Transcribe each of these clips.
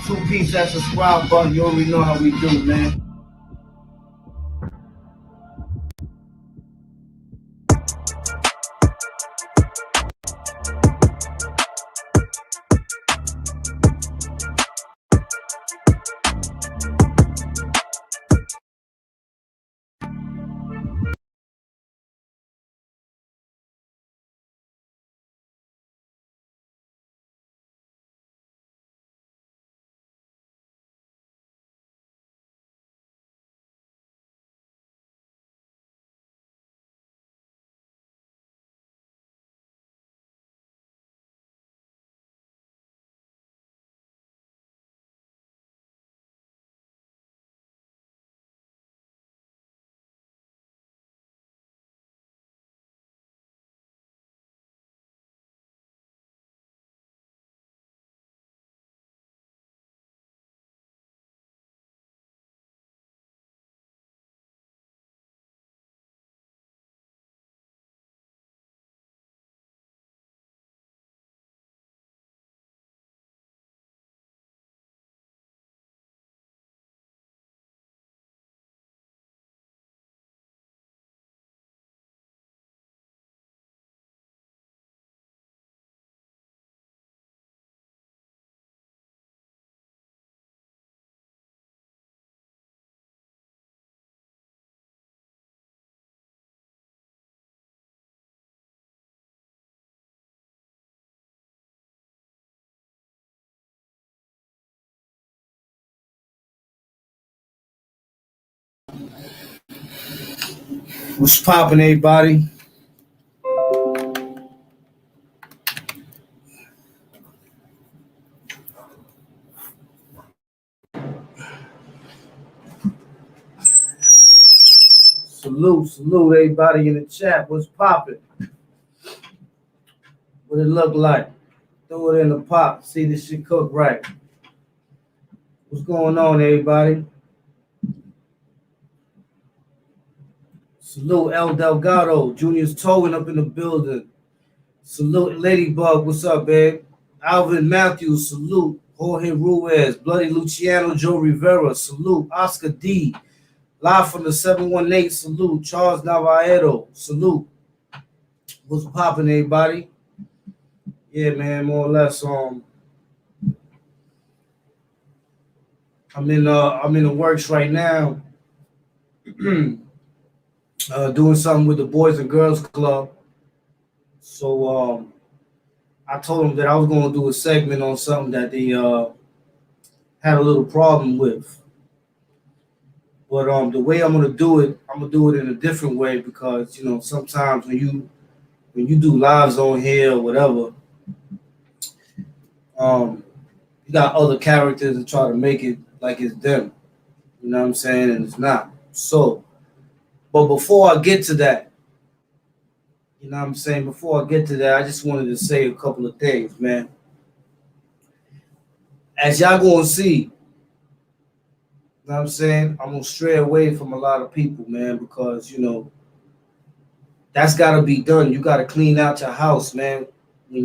Two-piece, that subscribe button. You already know how we do, man. What's poppin', everybody? Salute, everybody in the chat. What's poppin'? What it look like? Throw it in the pot. See this shit cook right. What's going on, everybody? Salute El Delgado. Junior's towing up in the building. Salute Ladybug. What's up, babe? Alvin Matthews. Salute. Jorge Ruiz. Bloody Luciano. Joe Rivera. Salute. Oscar D. Live from the 718. Salute. Charles Navarro. Salute. What's poppin', everybody? Yeah, man, more or less. I'm in the works right now, doing something with the Boys and Girls Club. So I told them that I was going to do a segment on something that they had a little problem with. But the way I'm gonna do it in a different way because sometimes when you do lives on here or whatever, you got other characters that try to make it like it's them. You know what I'm saying? And it's not. So, but before I get to that, you know what I'm saying? Before I get to that, I just wanted to say a couple of things, man. As y'all gonna see, you know what I'm saying? I'm gonna stray away from a lot of people, man, because that's gotta be done. You gotta clean out your house, man. You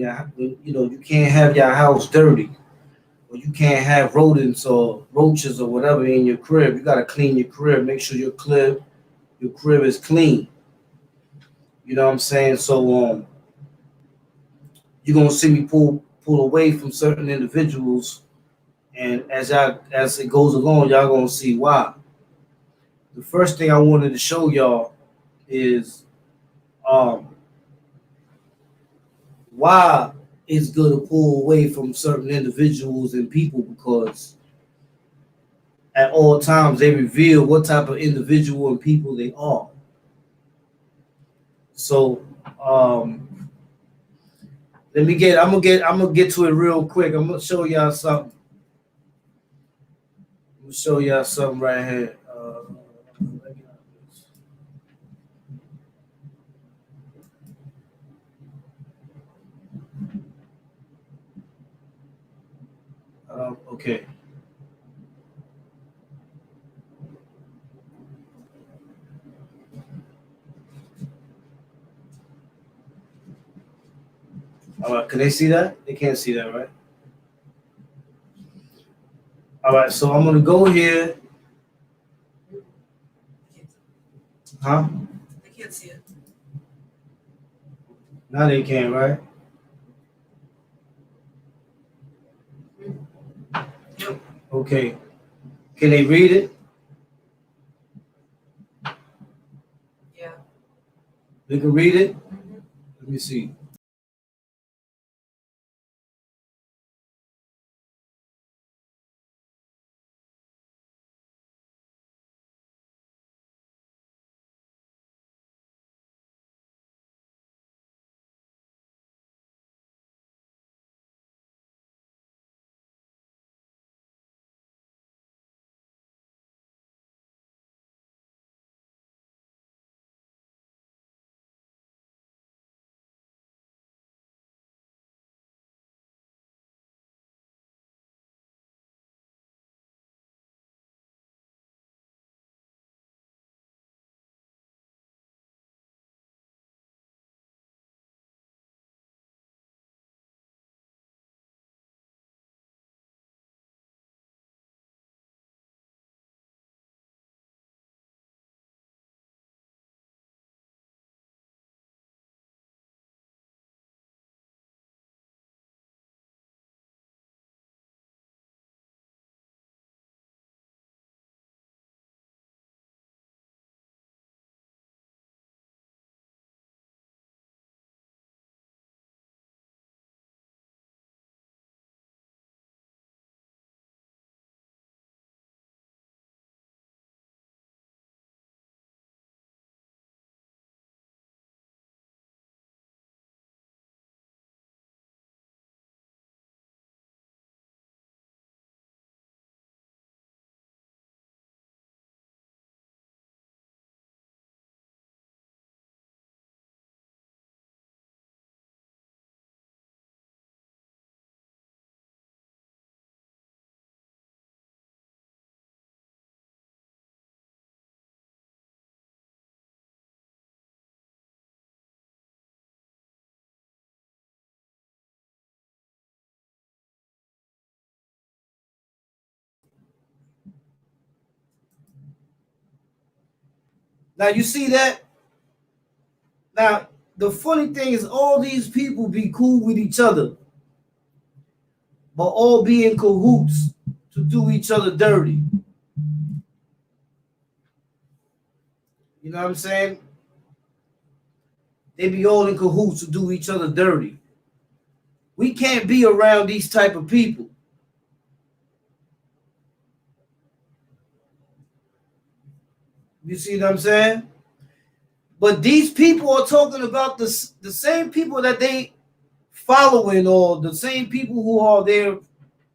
can't have your house dirty, or you can't have rodents or roaches or whatever in your crib. You gotta clean your crib. Make sure your crib is clean. You know what I'm saying? So you're gonna see me pull away from certain individuals, and as it goes along, y'all gonna see why. The first thing I wanted to show y'all is um, why it's good to pull away from certain individuals and people because at all times they reveal what type of individual and people they are. So I'm gonna get to it real quick. I'm gonna show y'all something. I'm gonna show y'all something right here. Okay. All right. Can they see that? They can't see that, right? All right. So I'm gonna go here. Huh? I can't see it. Now they can, right? Yep. Okay. Can they read it? Yeah. They can read it? Mhm. Let me see. Now you see that? Now the funny thing is all these people be cool with each other, but all be in cahoots to do each other dirty. You know what I'm saying? They be all in cahoots to do each other dirty. We can't be around these type of people. You see what I'm saying? But these people are talking about the same people that they following, or the same people who are their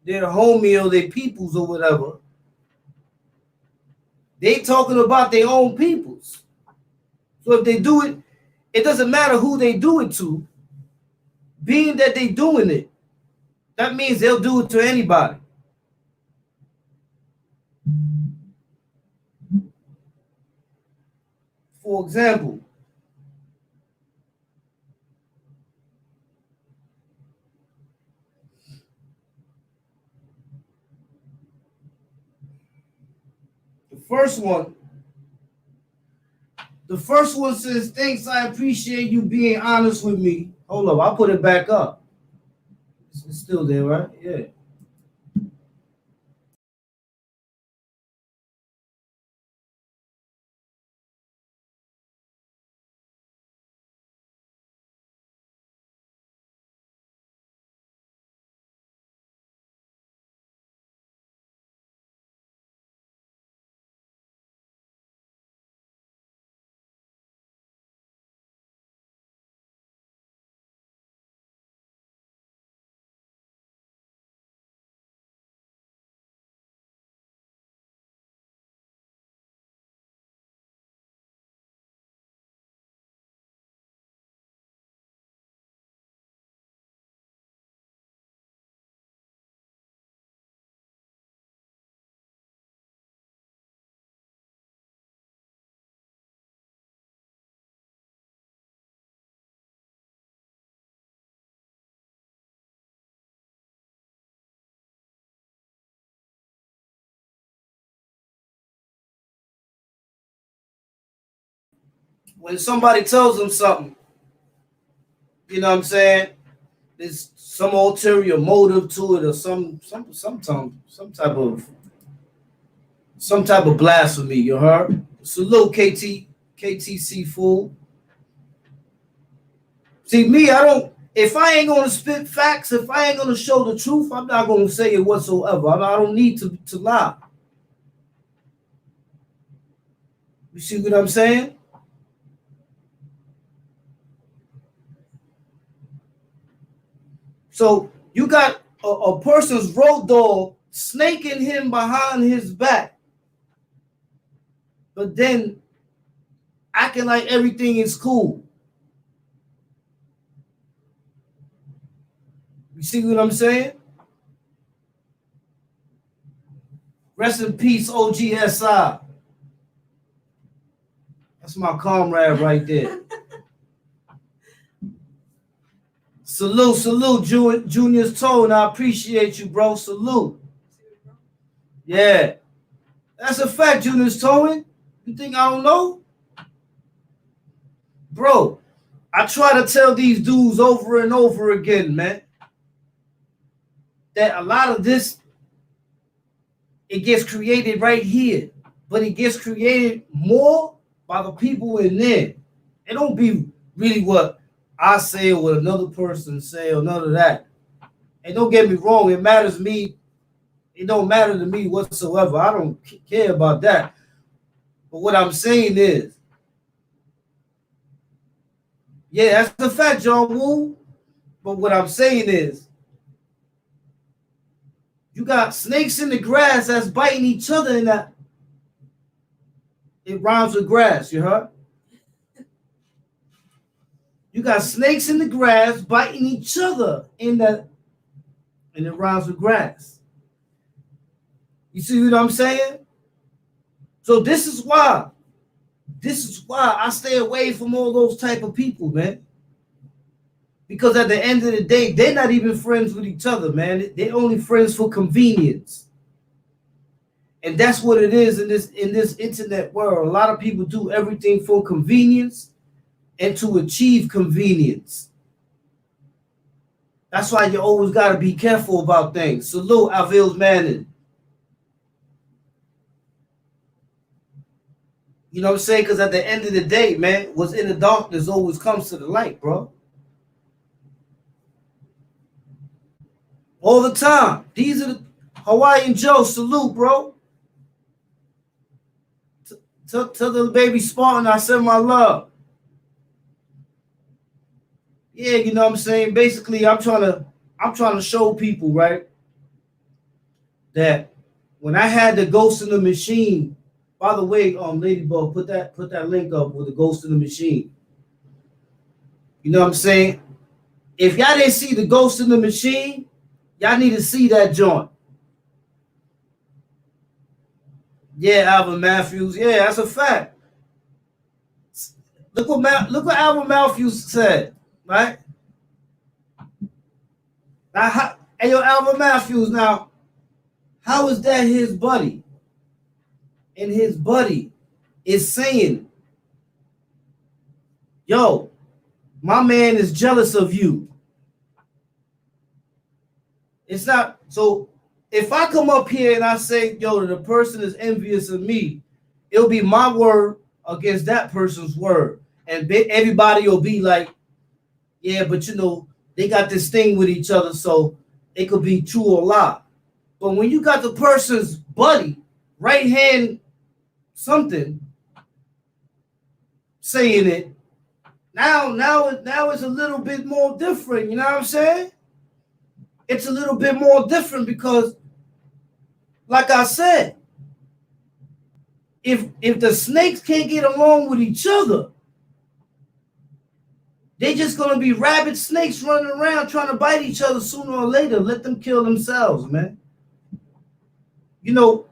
homie or their peoples or whatever. They talking about their own peoples. So if they do it, it doesn't matter who they do it to. Being that they doing it, that means they'll do it to anybody. For example, the first one says, thanks, I appreciate you being honest with me. Hold up, I'll put it back up. It's still there, right? Yeah. When somebody tells them something, you know what I'm saying? There's some ulterior motive to it, or some type of blasphemy. You heard? Salute, KTC fool. See me, I don't. If I ain't gonna spit facts, if I ain't gonna show the truth, I'm not gonna say it whatsoever. I don't need to lie. You see what I'm saying? So you got a person's road dog snaking him behind his back, but then acting like everything is cool. You see what I'm saying? Rest in peace, OGSI. That's my comrade right there. Salute, Junior's Tone. I appreciate you, bro. Salute. Yeah. That's a fact, Junior's Tone. You think I don't know? Bro, I try to tell these dudes over and over again, man, that a lot of this, it gets created right here, but it gets created more by the people in there. It don't be really what I say or what another person say or none of that. And don't get me wrong, it matters to me. It don't matter to me whatsoever. I don't care about that. But what I'm saying is, yeah, that's a fact, John Woo. But what I'm saying is, you got snakes in the grass that's biting each other in that. It rhymes with grass, you heard? You got snakes in the grass biting each other in that, and it rhymes with grass. You see what I'm saying? So this is why I stay away from all those type of people, man. Because at the end of the day, they're not even friends with each other, man. They're only friends for convenience. And that's what it is in this internet world. A lot of people do everything for convenience and to achieve convenience. That's why you always got to be careful about things. Salute Avils Manning. You know what I'm saying? Because at the end of the day, man, what's in the darkness always comes to the light, bro. All the time. These are the Hawaiian Joe. Salute, bro. Tell the baby Spartan I send my love. Yeah, you know what I'm saying? Basically, I'm trying to show people, right, that when I had the Ghost in the Machine. By the way, Ladybug, put that link up with the Ghost in the Machine. You know what I'm saying? If y'all didn't see the Ghost in the Machine, y'all need to see that joint. Yeah, Alvin Matthews. Yeah, that's a fact. Look what Alvin Matthews said, right? Now, hey, yo, Alvin Matthews. Now, how is that his buddy? And his buddy is saying, yo, my man is jealous of you. It's not, so if I come up here and I say, yo, the person is envious of me, it'll be my word against that person's word. And everybody will be like, yeah, but you know, they got this thing with each other, so it could be true or lie. But when you got the person's buddy, right hand something saying it, now it's a little bit more different. You know what I'm saying? It's a little bit more different because, like I said, if the snakes can't get along with each other, they just gonna be rabid snakes running around trying to bite each other sooner or later. Let them kill themselves, man. You know,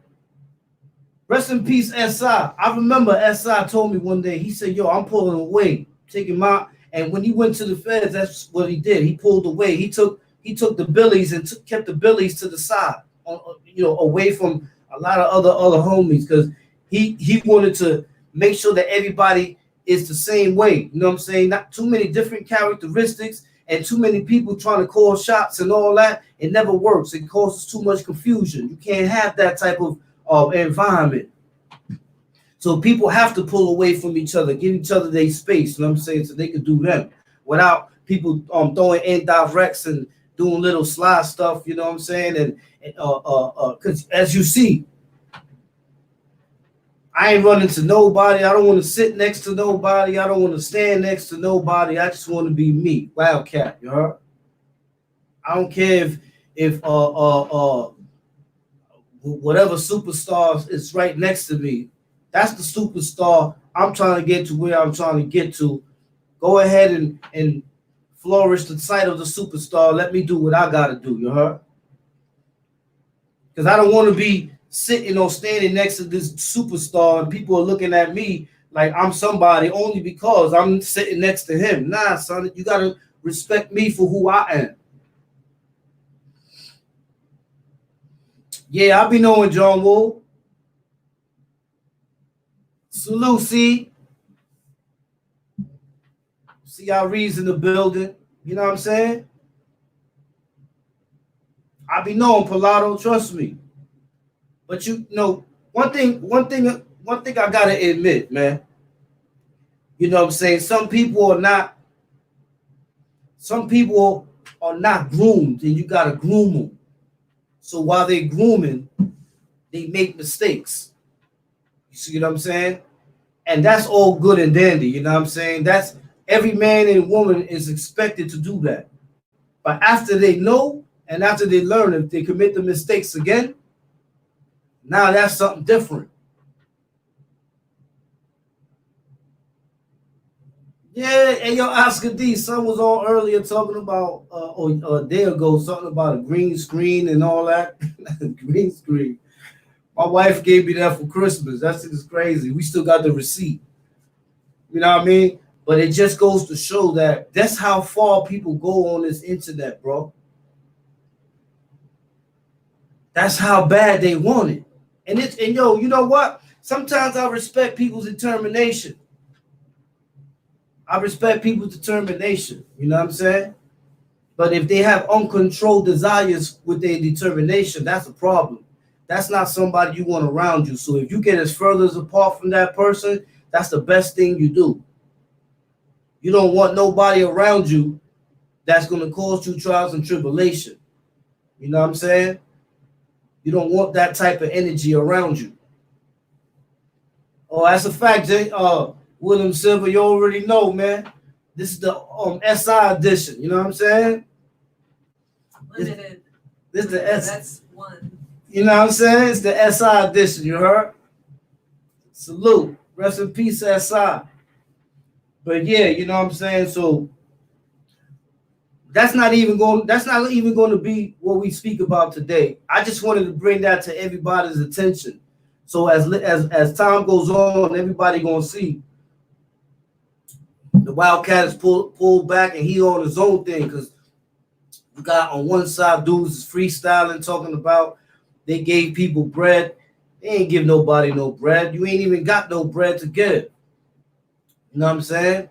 rest in peace, S.I. I remember S.I. told me one day, he said, yo, I'm pulling away, taking my, and when he went to the feds, that's what he did. He pulled away. He took the billies and kept the billies to the side, you know, away from a lot of other homies, because he wanted to make sure that everybody is the same way. You know what I'm saying? Not too many different characteristics and too many people trying to call shots and all that. It never works. It causes too much confusion. You can't have that type of environment. So people have to pull away from each other, give each other their space, you know what I'm saying, so they can do them without people throwing indirects and doing little sly stuff, you know what I'm saying? And because as you see, I ain't running to nobody. I don't want to sit next to nobody. I don't want to stand next to nobody. I just want to be me, Wildcat. You heard? I don't care if whatever superstar is right next to me. That's the superstar I'm trying to get to where I'm trying to get to. Go ahead and flourish the sight of the superstar. Let me do what I gotta do. You heard? Because I don't want to be sitting or standing next to this superstar and people are looking at me like I'm somebody only because I'm sitting next to him. Nah, son, you gotta respect me for who I am. Yeah, I be knowing John Woo. Salute, see how Reed's in the building. You know what I'm saying? I be knowing Pilato, trust me. But you know, one thing I gotta admit, man. You know what I'm saying? Some people are not groomed, and you gotta groom them. So while they're grooming, they make mistakes. You see what I'm saying? And that's all good and dandy, you know what I'm saying? That's every man and woman is expected to do that. But after they know and after they learn, if they commit the mistakes again, now that's something different. Yeah, and yo, Oscar D, son was on earlier talking about, a day ago, something about a green screen and all that. Green screen. My wife gave me that for Christmas. That's just crazy. We still got the receipt. You know what I mean? But it just goes to show that that's how far people go on this internet, bro. That's how bad they want it. And yo, you know what? Sometimes I respect people's determination. I respect people's determination. You know what I'm saying? But if they have uncontrolled desires with their determination, that's a problem. That's not somebody you want around you. So if you get as further as apart from that person, that's the best thing you do. You don't want nobody around you that's going to cause you trials and tribulation. You know what I'm saying? You don't want that type of energy around you. Oh, that's a fact, Jay. William Silver, you already know, man. This is the SI edition. You know what I'm saying? Limited. This is the S. That's one. You know what I'm saying? It's the SI edition. You heard? Salute. Rest in peace, SI. But yeah, you know what I'm saying? So that's not even going to be what we speak about today. I just wanted to bring that to everybody's attention. So as time goes on, everybody gonna see the Wildcat is pulled back and he on his own thing, because you got on one side dudes is freestyling, talking about they gave people bread. They ain't give nobody no bread. You ain't even got no bread to give. You know what I'm saying?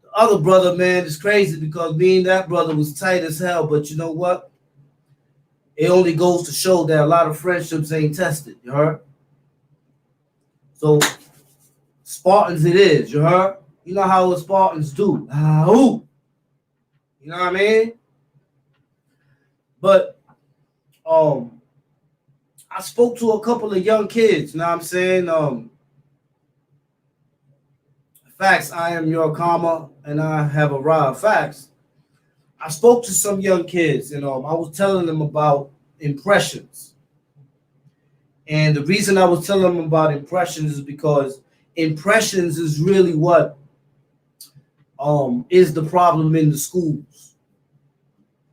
The other brother, man, is crazy because me and that brother was tight as hell. But you know what? It only goes to show that a lot of friendships ain't tested. You heard? So Spartans it is. You heard? You know how the Spartans do. You know what I mean? But I spoke to a couple of young kids. You know what I'm saying? Facts, I am your karma, and I have arrived. Facts. I spoke to some young kids, and I was telling them about impressions. And the reason I was telling them about impressions is because impressions is really what is the problem in the schools.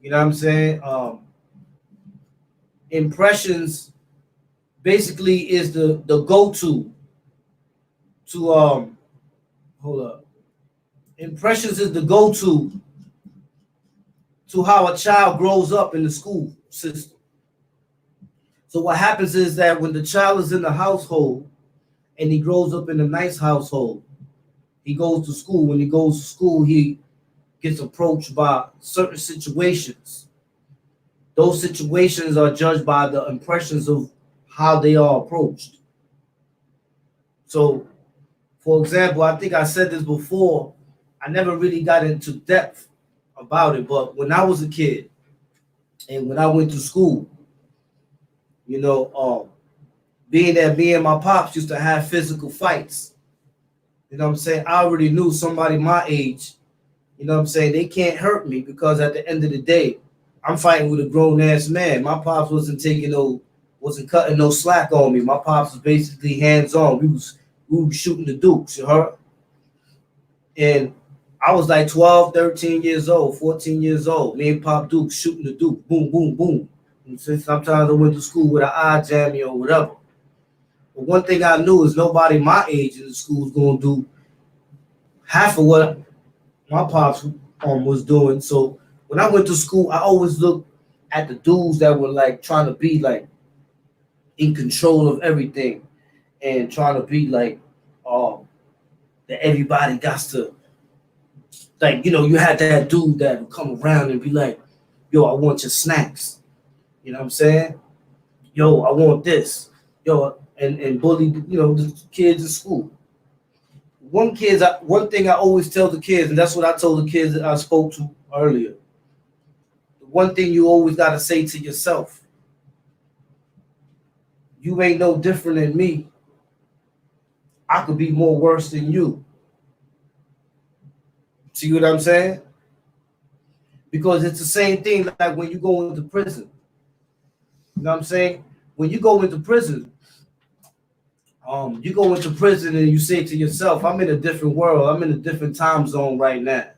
You know what I'm saying? Impressions basically is the go-to to hold up. Impressions is the go-to to how a child grows up in the school system. So what happens is that when the child is in the household and he grows up in a nice household, he goes to school. When he goes to school, he gets approached by certain situations. Those situations are judged by the impressions of how they are approached. So, for example, I think I said this before, I never really got into depth about it, but when I was a kid and when I went to school, being that me and my pops used to have physical fights, you know what I'm saying? I already knew somebody my age, you know what I'm saying? They can't hurt me because at the end of the day, I'm fighting with a grown ass man. My pops wasn't cutting no slack on me. My pops was basically hands on. We were shooting the dukes, you heard? And I was like 12, 13 years old, 14 years old. Me and Pop Duke shooting the Duke. Boom, boom, boom. And sometimes I went to school with an eye jammy or whatever. But one thing I knew is nobody my age in the school was going to do half of what my pops was doing. So when I went to school, I always looked at the dudes that were like trying to be like in control of everything and trying to be like that everybody got to, like, you had that dude that would come around and be like, yo, I want your snacks. You know what I'm saying? Yo, I want this. Yo, and bully, the kids in school. One thing I always tell the kids, and that's what I told the kids that I spoke to earlier. The one thing you always got to say to yourself, you ain't no different than me. I could be more worse than you. See what I'm saying? Because it's the same thing like when you go into prison. You know what I'm saying? When you go into prison, you go into prison and you say to yourself, I'm in a different world. I'm in a different time zone right now.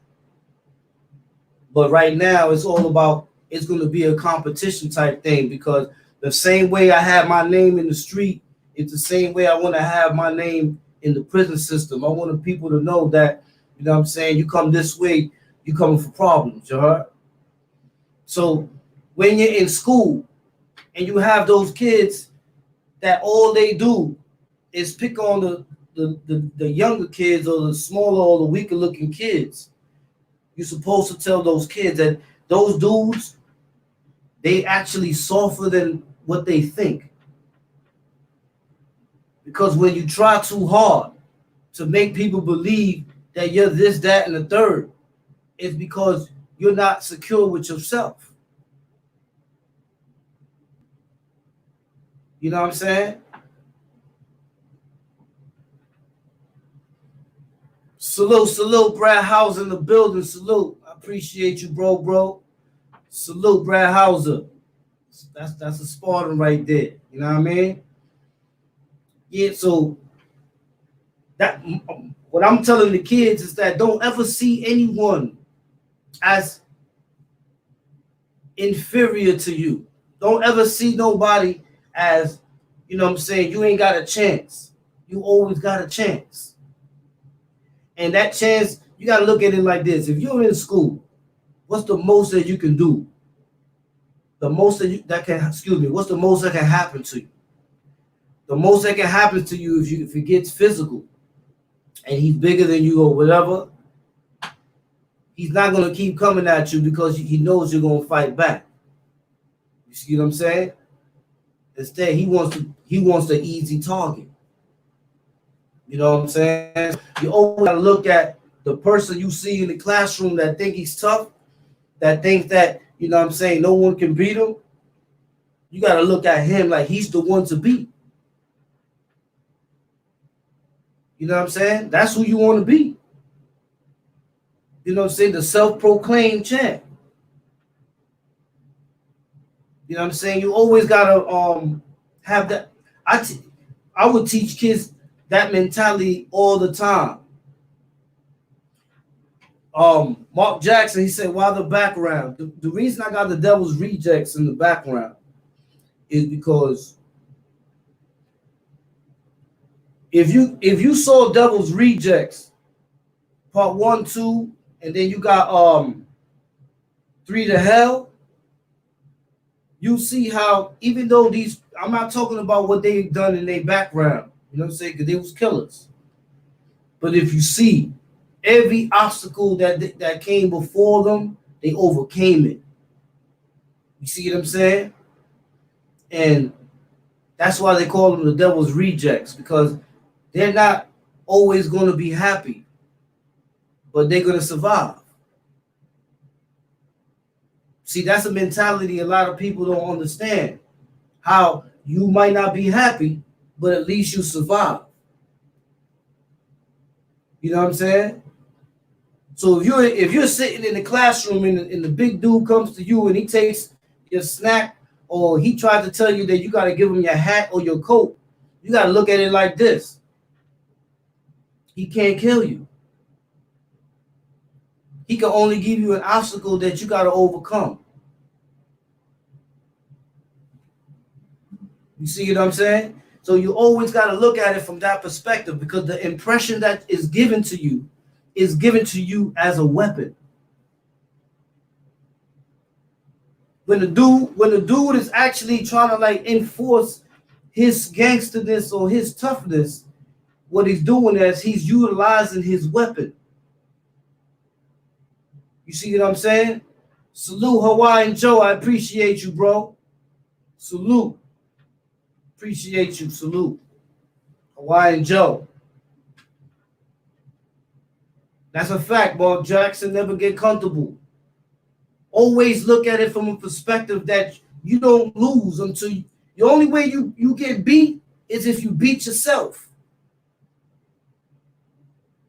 But right now, it's going to be a competition type thing, because the same way I have my name in the street, it's the same way I want to have my name in the prison system. I want the people to know that, you know what I'm saying, you come this way, you coming for problems, you heard? So when you're in school and you have those kids that all they do is pick on the younger kids or the smaller or the weaker looking kids. You're supposed to tell those kids that those dudes, they actually softer than what they think. Because when you try too hard to make people believe that you're this, that, and the third, it's because you're not secure with yourself. You know what I'm saying? Salute, Brad Hauser in the building. Salute. I appreciate you, bro. Salute, Brad Hauser. That's a Spartan right there. You know what I mean? Yeah, so that what I'm telling the kids is that don't ever see anyone as inferior to you. Don't ever see nobody as, you know what I'm saying, you ain't got a chance. You always got a chance. And that chance, you got to look at it like this. If you're in school, what's the most that you can do? The most what's the most that can happen to you? The most that can happen to you if it gets physical and he's bigger than you or whatever, he's not going to keep coming at you because he knows you're going to fight back. You see what I'm saying? Instead, he wants the easy target. You know what I'm saying? You always got to look at the person you see in the classroom that think he's tough, that thinks that, you know what I'm saying, no one can beat him. You got to look at him like he's the one to beat. You know what I'm saying? That's who you want to be. You know what I'm saying? The self-proclaimed champ. You know what I'm saying? You always gotta have that. I would teach kids that mentality all the time. Mark Jackson, he said, why the background? The reason I got the Devil's Rejects in the background is because if you saw Devil's Rejects, part 1, 2, and then you got 3 to Hell, you see how even though these, I'm not talking about what they've done in their background, you know what I'm saying, because they was killers. But if you see every obstacle that came before them, they overcame it. You see what I'm saying? And that's why they call them the Devil's Rejects, because they're not always going to be happy, but they're going to survive. See, that's a mentality a lot of people don't understand. How you might not be happy, but at least you survive. You know what I'm saying? So if you're sitting in the classroom and the big dude comes to you and he takes your snack, or he tries to tell you that you got to give him your hat or your coat, you got to look at it like this. He can't kill you. He can only give you an obstacle that you got to overcome. You see what I'm saying? So you always got to look at it from that perspective, because the impression that is given to you as a weapon. When the dude is actually trying to like enforce his gangsterness or his toughness, what he's doing is he's utilizing his weapon. You see what I'm saying? Salute, Hawaiian Joe. I appreciate you, bro. Salute. Appreciate you. Salute. Hawaiian Joe. That's a fact, Mark Jackson. Never get comfortable. Always look at it from a perspective that you don't lose until the only way you get beat is if you beat yourself.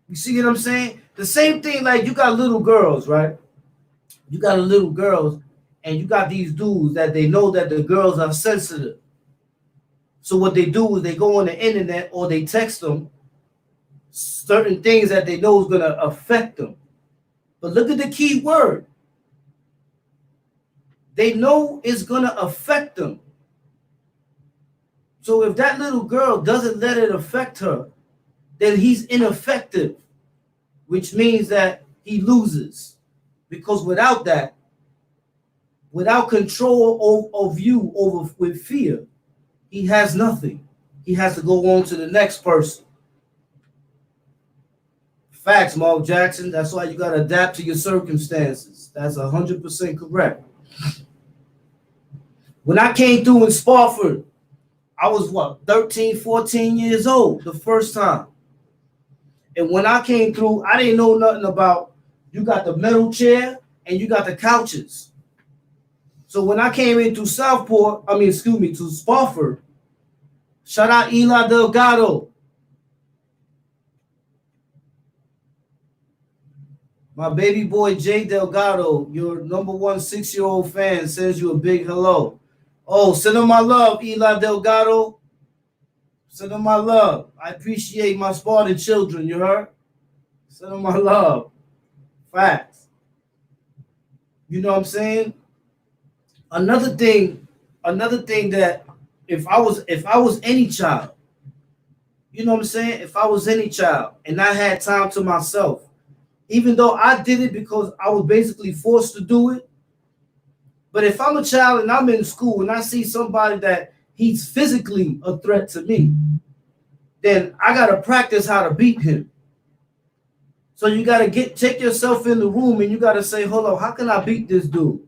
You see what I'm saying? The same thing, like you got little girls, right? You got a little girls, and you got these dudes that they know that the girls are sensitive. So what they do is they go on the internet or they text them certain things that they know is going to affect them. But look at the key word. They know it's going to affect them. So if that little girl doesn't let it affect her, then he's ineffective, which means that he loses. Because without that, without control of you over with fear, he has nothing. He has to go on to the next person. Facts, Mark Jackson. That's why you got to adapt to your circumstances. That's 100% correct. When I came through in Spofford, I was 13, 14 years old the first time. And when I came through, I didn't know nothing about, you got the metal chair and you got the couches. So when I came into to Spofford, shout out Eli Delgado. My baby boy Jay Delgado, your number one 6-year-old fan, sends you a big hello. Oh, send him my love, Eli Delgado. Send him my love. I appreciate my Spartan children, you heard? Send him my love. Facts. You know what I'm saying? Another thing that if I was any child, you know what I'm saying? If I was any child and I had time to myself, even though I did it because I was basically forced to do it, but if I'm a child and I'm in school and I see somebody that he's physically a threat to me, then I gotta practice how to beat him. So you gotta take yourself in the room and you gotta say, hold on, how can I beat this dude?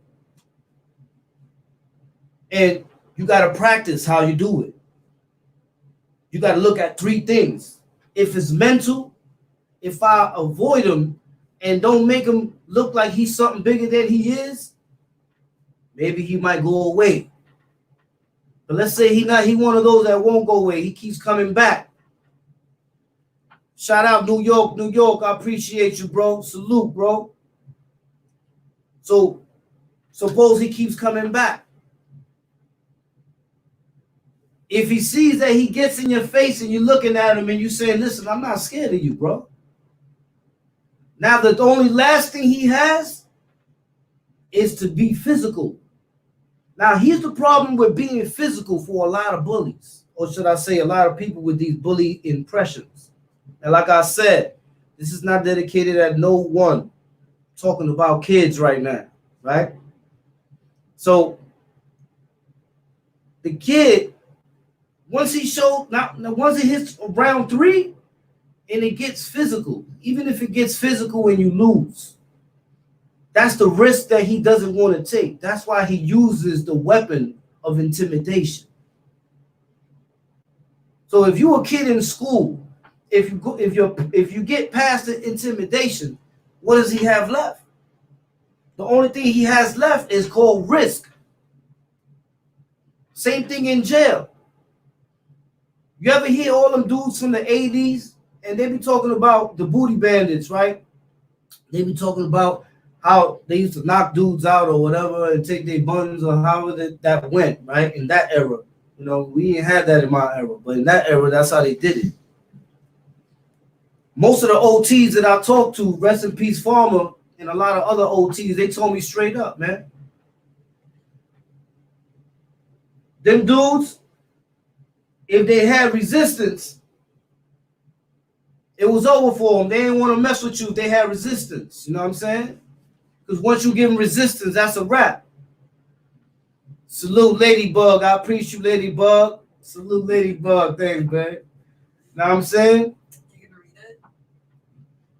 And you gotta practice how you do it. You gotta look at 3 things. If it's mental, if I avoid him and don't make him look like he's something bigger than he is, maybe he might go away. But let's say he one of those that won't go away. He keeps coming back. Shout out New York, New York. I appreciate you, bro. Salute, bro. So suppose he keeps coming back. If he sees that he gets in your face and you're looking at him and you're saying, listen, I'm not scared of you, bro. Now, the only last thing he has is to be physical. Now, here's the problem with being physical for a lot of bullies, or should I say a lot of people with these bully impressions. And like I said, this is not dedicated at no one. I'm talking about kids right now, right? So the kid, once he hits round 3 and it gets physical, even if it gets physical and you lose, that's the risk that he doesn't want to take. That's why he uses the weapon of intimidation. So if you're a kid in school, if you get past the intimidation, what does he have left? The only thing he has left is called risk. Same thing in jail. You ever hear all them dudes from the 80s and they be talking about the booty bandits, right? They be talking about how they used to knock dudes out or whatever and take their buns or however that went, right? In that era. You know, we didn't have that in my era, but in that era, that's how they did it. Most of the OTs that I talked to, rest in peace Farmer, and a lot of other OTs, they told me straight up, man. Them dudes, if they had resistance, it was over for them. They didn't want to mess with you if they had resistance. You know what I'm saying? Because once you give them resistance, that's a wrap. Salute, Ladybug. I appreciate you, Ladybug. Salute, Ladybug. Thanks, man. Know what I'm saying? You can read it.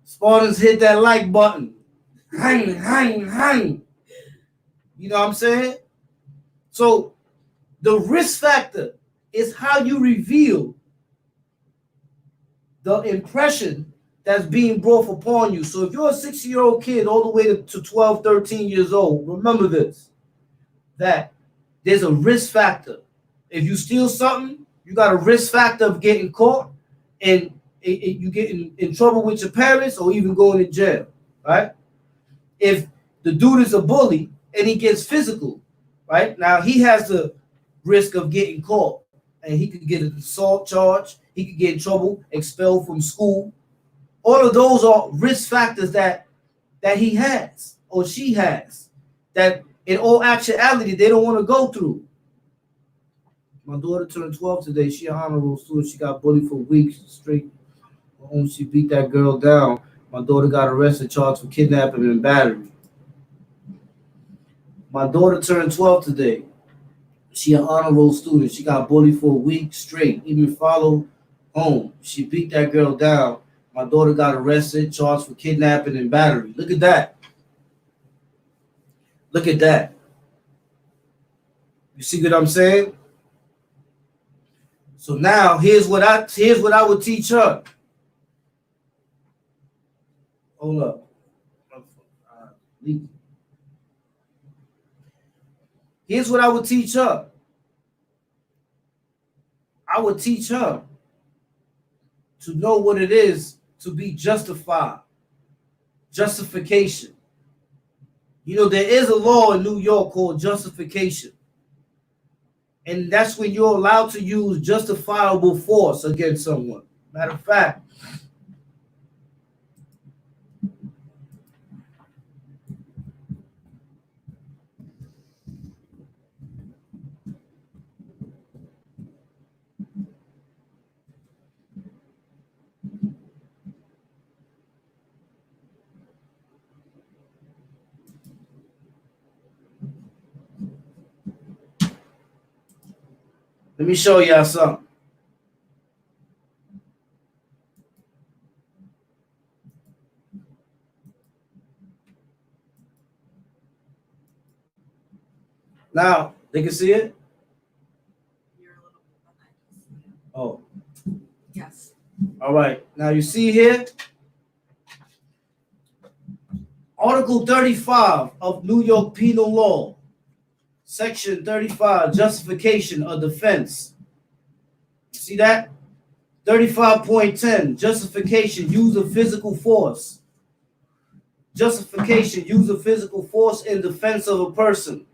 Spartans hit that like button. Hang, hang, hang. You know what I'm saying? So the risk factor is how you reveal the impression that's being brought upon you. So if you're a 6-year-old kid all the way to 12, 13 years old, remember this, that there's a risk factor. If you steal something, you got a risk factor of getting caught and you get in trouble with your parents or even going to jail, right? If the dude is a bully and he gets physical, right? Now he has the risk of getting caught and he could get an assault charge. He could get in trouble, expelled from school. All of those are risk factors that he has or she has that in all actuality they don't want to go through. My daughter turned 12 today. She an honorable student. She got bullied for weeks straight. She beat that girl down. My daughter got arrested, charged for kidnapping and battery. My daughter turned 12 today. She an honor roll student. She got bullied for a week straight, even followed home. She beat that girl down. My daughter got arrested, charged for kidnapping and battery. Look at that. Look at that. You see what I'm saying? So now here's what I would teach her. Hold up. Here's what I would teach her. I would teach her to know what it is to be justified. Justification. You know, there is a law in New York called justification. And that's when you're allowed to use justifiable force against someone. Matter of fact, let me show y'all something. Now, they can see it? You're a little bit behind. Oh. Yes. All right. Now, you see here? Article 35 of New York Penal Law. Section 35, justification of defense. See that? 35.10, justification, use of physical force. Justification, use of physical force in defense of a person.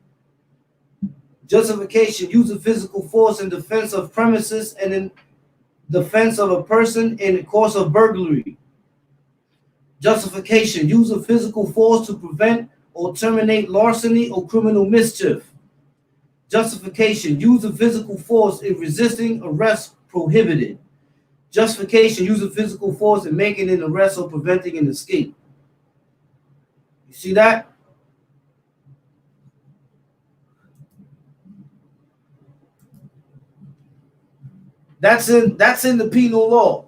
Justification, use of physical force in defense of premises and in defense of a person in the course of burglary. Justification, use of physical force to prevent or terminate larceny or criminal mischief. Justification, use of physical force in resisting arrest prohibited. Justification, use of physical force in making an arrest or preventing an escape. You see that? That's in the penal law.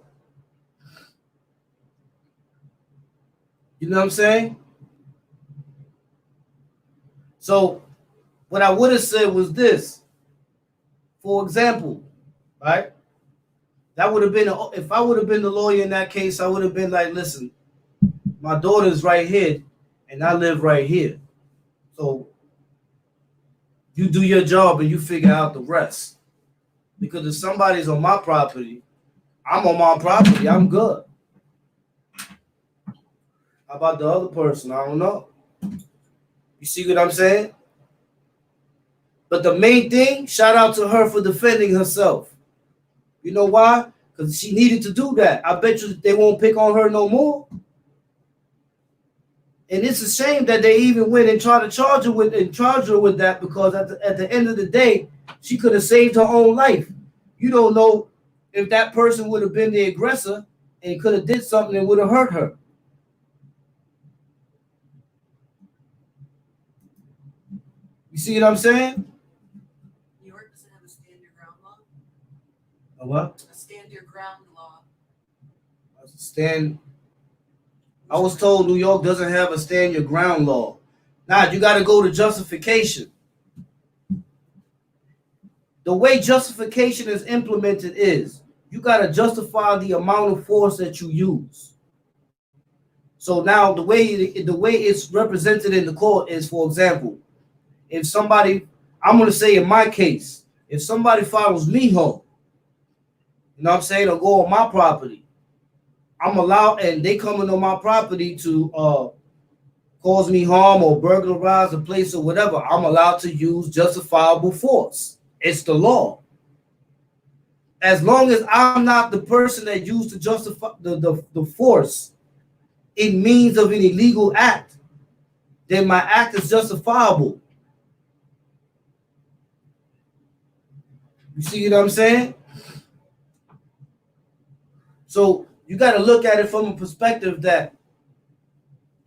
You know what I'm saying? So what I would have said was this. For example, right? That would have been, if I would have been the lawyer in that case, I would have been like, listen, my daughter's right here and I live right here. So you do your job and you figure out the rest. Because if somebody's on my property, I'm on my property, I'm good. How about the other person? I don't know. You see what I'm saying? But the main thing, shout out to her for defending herself. You know why? Because she needed to do that. I bet you they won't pick on her no more. And it's a shame that they even went and tried to charge her with that, because at the end of the day, she could have saved her own life. You don't know if that person would have been the aggressor and could have did something that would have hurt her. You see what I'm saying? New York doesn't have a stand your ground law. A what? A stand your ground law. I was told New York doesn't have a stand your ground law. Now you got to go to justification. The way justification is implemented is you got to justify the amount of force that you use. So now the way it's represented in the court is, for example, if somebody, I'm going to say in my case, if somebody follows me home, you know what I'm saying, or go on my property, I'm allowed, and they coming on my property to cause me harm or burglarize a place or whatever, I'm allowed to use justifiable force. It's the law. As long as I'm not the person that used to justify the force in means of an illegal act, then my act is justifiable. You see what I'm saying? So you got to look at it from a perspective that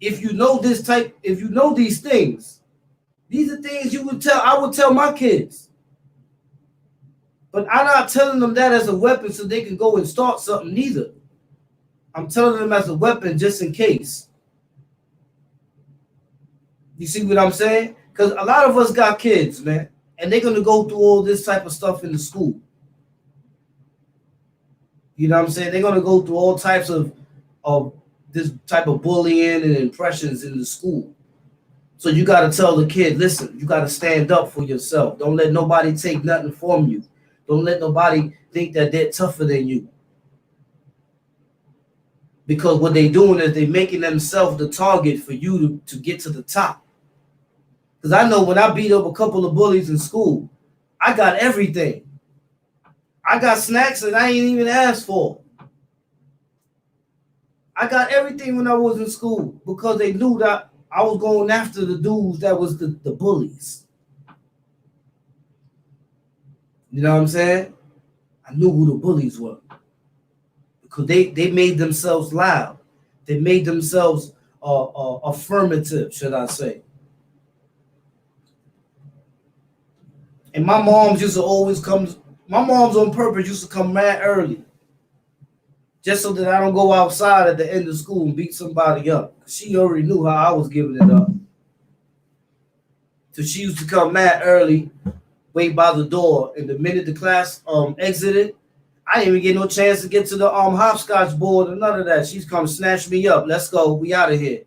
if you know these things, these are things I would tell my kids. But I'm not telling them that as a weapon so they can go and start something neither. I'm telling them as a weapon just in case. You see what I'm saying? Because a lot of us got kids, man, and they're going to go through all this type of stuff in the school. You know what I'm saying? They're going to go through all types of this type of bullying and impressions in the school. So you got to tell the kid, listen, you got to stand up for yourself. Don't let nobody take nothing from you. Don't let nobody think that they're tougher than you. Because what they're doing is they're making themselves the target for you to get to the top. Because I know when I beat up a couple of bullies in school, I got everything. I got snacks that I ain't even asked for. I got everything when I was in school because they knew that I was going after the dudes that was the bullies. You know what I'm saying? I knew who the bullies were. Because they made themselves loud. They made themselves affirmative, should I say. And my moms used to always come, my moms on purpose used to come mad early. Just so that I don't go outside at the end of school and beat somebody up. She already knew how I was giving it up. So she used to come mad early, wait by the door. And the minute the class exited, I didn't even get no chance to get to the hopscotch board or none of that. She's come snatch me up. Let's go. We out of here.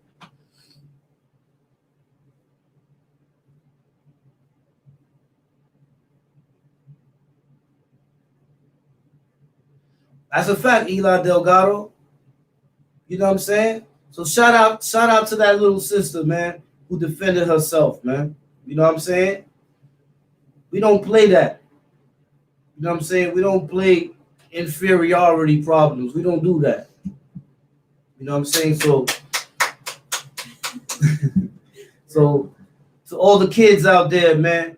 That's a fact, Eli Delgado. You know what I'm saying? So shout out to that little sister, man, who defended herself, man. You know what I'm saying? We don't play that. You know what I'm saying? We don't play inferiority problems. We don't do that. You know what I'm saying? So, so to all the kids out there, man,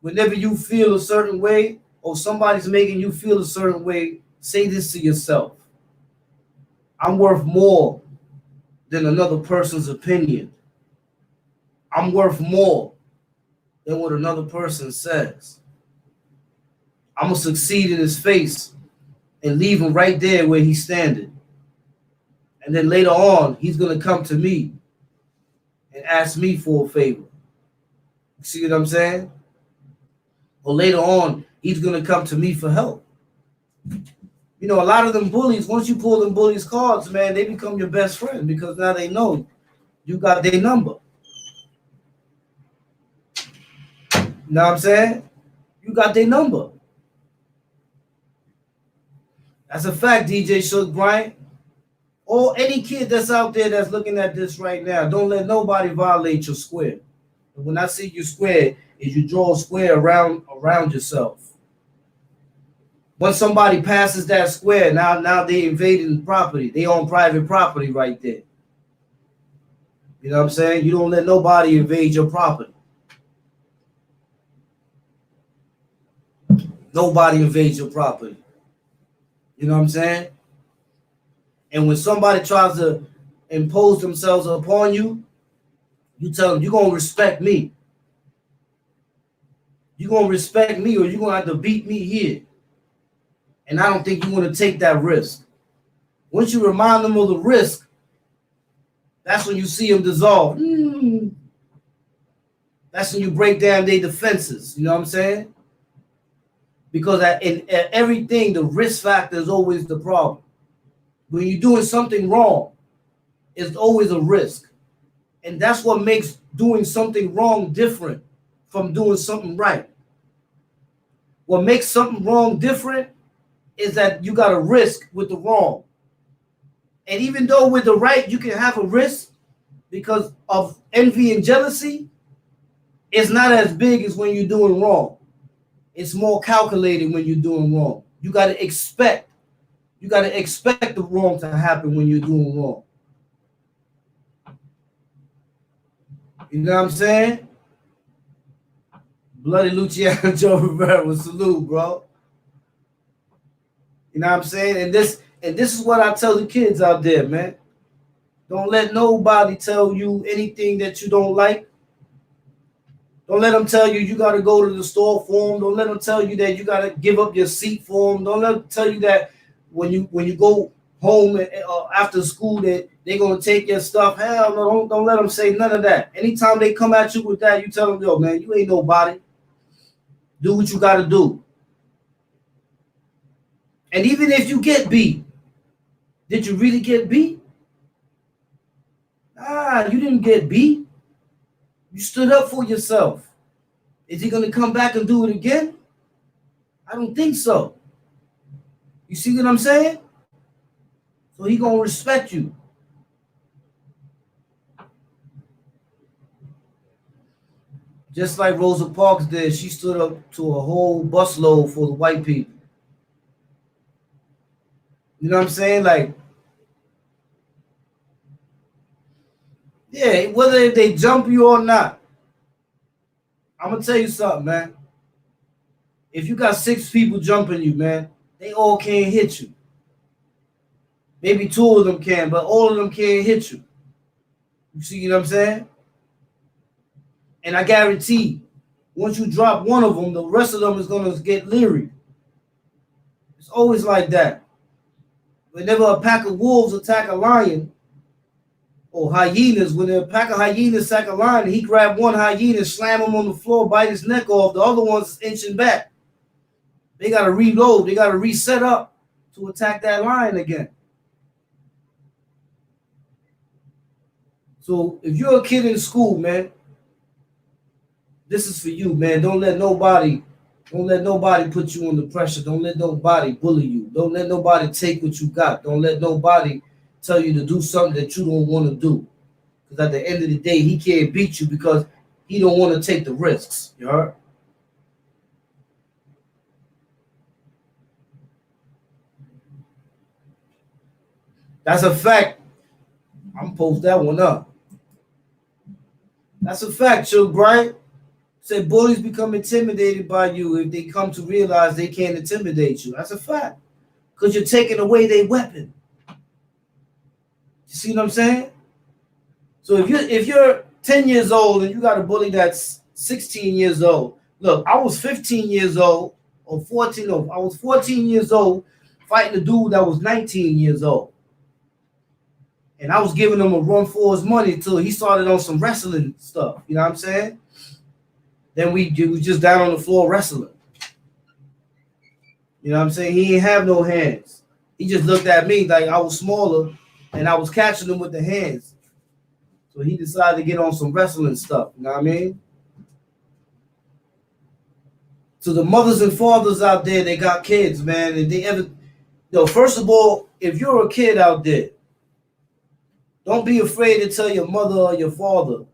whenever you feel a certain way or somebody's making you feel a certain way, say this to yourself. I'm worth more than another person's opinion. I'm worth more than what another person says. I'm going to succeed in his face and leave him right there where he's standing. And then later on, he's going to come to me and ask me for a favor. See what I'm saying? Or later on, he's going to come to me for help. You know, a lot of them bullies, once you pull them bullies cards, man, they become your best friend because now they know you got their number. You know what I'm saying? You got their number. That's a fact, DJ Shook Bryant. Or any kid that's out there that's looking at this right now, don't let nobody violate your square. And when I say you square, is you draw a square around yourself. Once somebody passes that square, now they invading property. They own private property right there. You know what I'm saying? You don't let nobody invade your property. Nobody invades your property. You know what I'm saying? And when somebody tries to impose themselves upon you, you tell them, you're going to respect me. You're going to respect me or you're going to have to beat me here. And I don't think you want to take that risk. Once you remind them of the risk, that's when you see them dissolve. That's when you break down their defenses. You know what I'm saying? Because in everything, the risk factor is always the problem. When you're doing something wrong, it's always a risk. And that's what makes doing something wrong different from doing something right. What makes something wrong different is that you got a risk with the wrong. And even though with the right, you can have a risk because of envy and jealousy, it's not as big as when you're doing wrong. It's more calculated when you're doing wrong. You got to expect the wrong to happen when you're doing wrong. You know what I'm saying? Bloody Luciano Joe Rivera, salute, bro. You know what I'm saying? And this is what I tell the kids out there, man. Don't let nobody tell you anything that you don't like. Don't let them tell you got to go to the store for them. Don't let them tell you that you got to give up your seat for them. Don't let them tell you that when you go home after school that they're gonna take your stuff. Hell no, don't let them say none of that. Anytime they come at you with that, you tell them, yo, man, you ain't nobody. Do what you got to do. And even if you get beat, did you really get beat? You didn't get beat. You stood up for yourself. Is he going to come back and do it again? I don't think so. You see what I'm saying? So he going to respect you. Just like Rosa Parks did, she stood up to a whole busload for the white people. You know what I'm saying? Like, yeah, whether they jump you or not, I'm going to tell you something, man. If you got 6 people jumping you, man, they all can't hit you. Maybe 2 of them can, but all of them can't hit you. You see what I'm saying? And I guarantee, once you drop one of them, the rest of them is going to get leery. It's always like that. Whenever a pack of wolves attack a lion, or hyenas, when a pack of hyenas attack a lion, he grab one hyena, slam him on the floor, bite his neck off. The other one's inching back. They got to reload. They got to reset up to attack that lion again. So if you're a kid in school, man, this is for you, man. Don't let nobody put you under pressure. Don't let nobody bully you. Don't let nobody take what you got. Don't let nobody tell you to do something that you don't want to do. Because at the end of the day, he can't beat you because he don't want to take the risks. You heard? That's a fact. I'm gonna post that one up. That's a fact, Chuck Bryant. Said bullies become intimidated by you if they come to realize they can't intimidate you. That's a fact. Because you're taking away their weapon. You see what I'm saying? So if you're 10 years old and you got a bully that's 16 years old, look, I was 15 years old or 14. No, I was 14 years old fighting a dude that was 19 years old. And I was giving him a run for his money until he started on some wrestling stuff. You know what I'm saying? Then we was just down on the floor wrestling. You know what I'm saying? He didn't have no hands. He just looked at me like I was smaller and I was catching him with the hands. So he decided to get on some wrestling stuff. You know what I mean? So the mothers and fathers out there, they got kids, man. And they ever, first of all, if you're a kid out there, don't be afraid to tell your mother or your father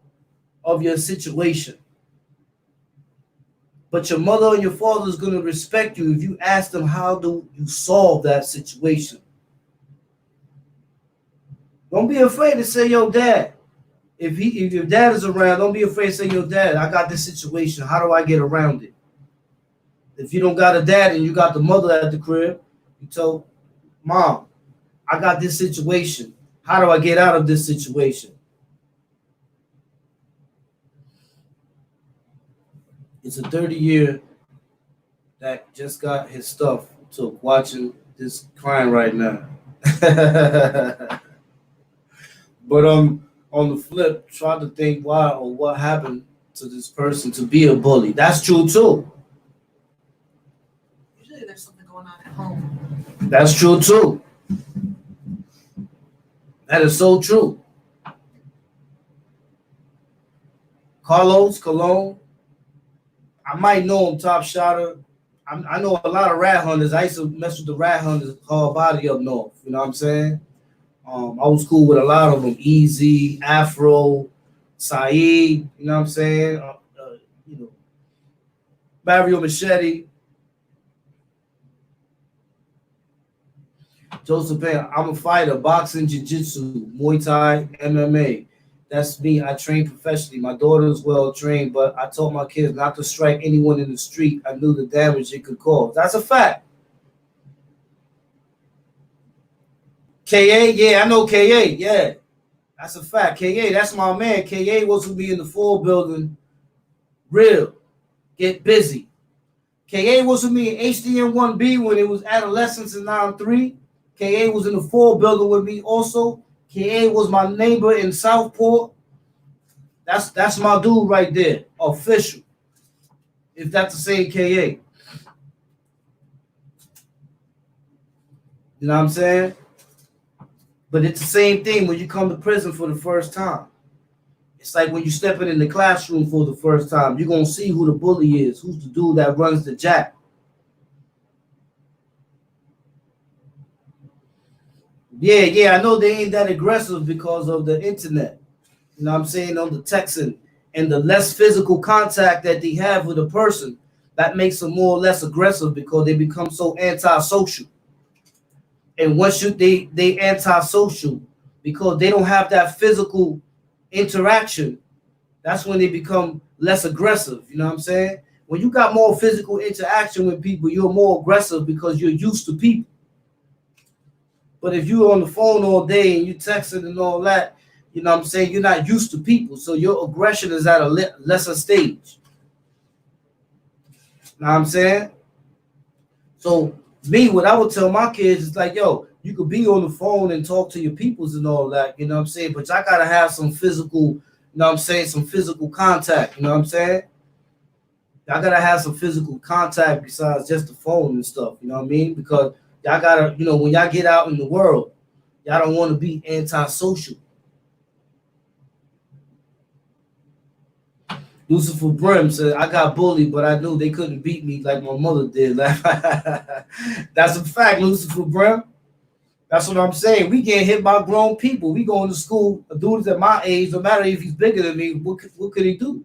of your situation. But your mother and your father is going to respect you if you ask them how do you solve that situation. Don't be afraid to say, yo, dad. If your dad is around, don't be afraid to say, yo, dad, I got this situation. How do I get around it? If you don't got a dad and you got the mother at the crib, you tell mom, I got this situation. How do I get out of this situation? It's a 30-year that just got his stuff took watching this crying right now. But on the flip, try to think why or what happened to this person to be a bully. That's true too. Usually there's something going on at home. That's true too. That is so true. Carlos Colon, I might know him, Top Shotter. I know a lot of rat hunters. I used to mess with the rat hunters hard body up north. You know what I'm saying? I was cool with a lot of them. Easy, Afro, Saeed. You know what I'm saying? Mario Machete. Joseph Pan. I'm a fighter. Boxing, jiu-jitsu, Muay Thai, MMA. That's me. I train professionally. My daughter is well trained, but I told my kids not to strike anyone in the street. I knew the damage it could cause. That's a fact. KA, yeah, I know KA, yeah. That's a fact. KA, that's my man. KA was with me in the full building Real. Get busy. KA was with me in HDN 1B when it was adolescence in 9-3. KA was in the 4 building with me also. KA was my neighbor in Southport. That's my dude right there. Official. If that's the same KA. You know what I'm saying? But it's the same thing when you come to prison for the first time. It's like when you stepping in the classroom for the first time, you're going to see who the bully is, who's the dude that runs the jack. Yeah, I know they ain't that aggressive because of the internet. You know what I'm saying? On the texting and the less physical contact that they have with a person, that makes them more or less aggressive because they become so antisocial. And once they antisocial because they don't have that physical interaction, that's when they become less aggressive. You know what I'm saying? When you got more physical interaction with people, you're more aggressive because you're used to people. But if you're on the phone all day and you texting and all that, you know what I'm saying, you're not used to people. So your aggression is at a lesser stage. Know what I'm saying? So me, what I would tell my kids is like, yo, you could be on the phone and talk to your peoples and all that, you know what I'm saying? But y'all gotta have some physical, you know what I'm saying, some physical contact, you know what I'm saying? Y'all gotta have some physical contact besides just the phone and stuff, you know what I mean? Because y'all gotta, you know, when y'all get out in the world, y'all don't want to be antisocial. Lucifer Brim said, I got bullied, but I knew they couldn't beat me like my mother did. That's a fact, Lucifer Brim. That's what I'm saying. We get hit by grown people. We going to school, a dude at my age, no matter if he's bigger than me, what could he do?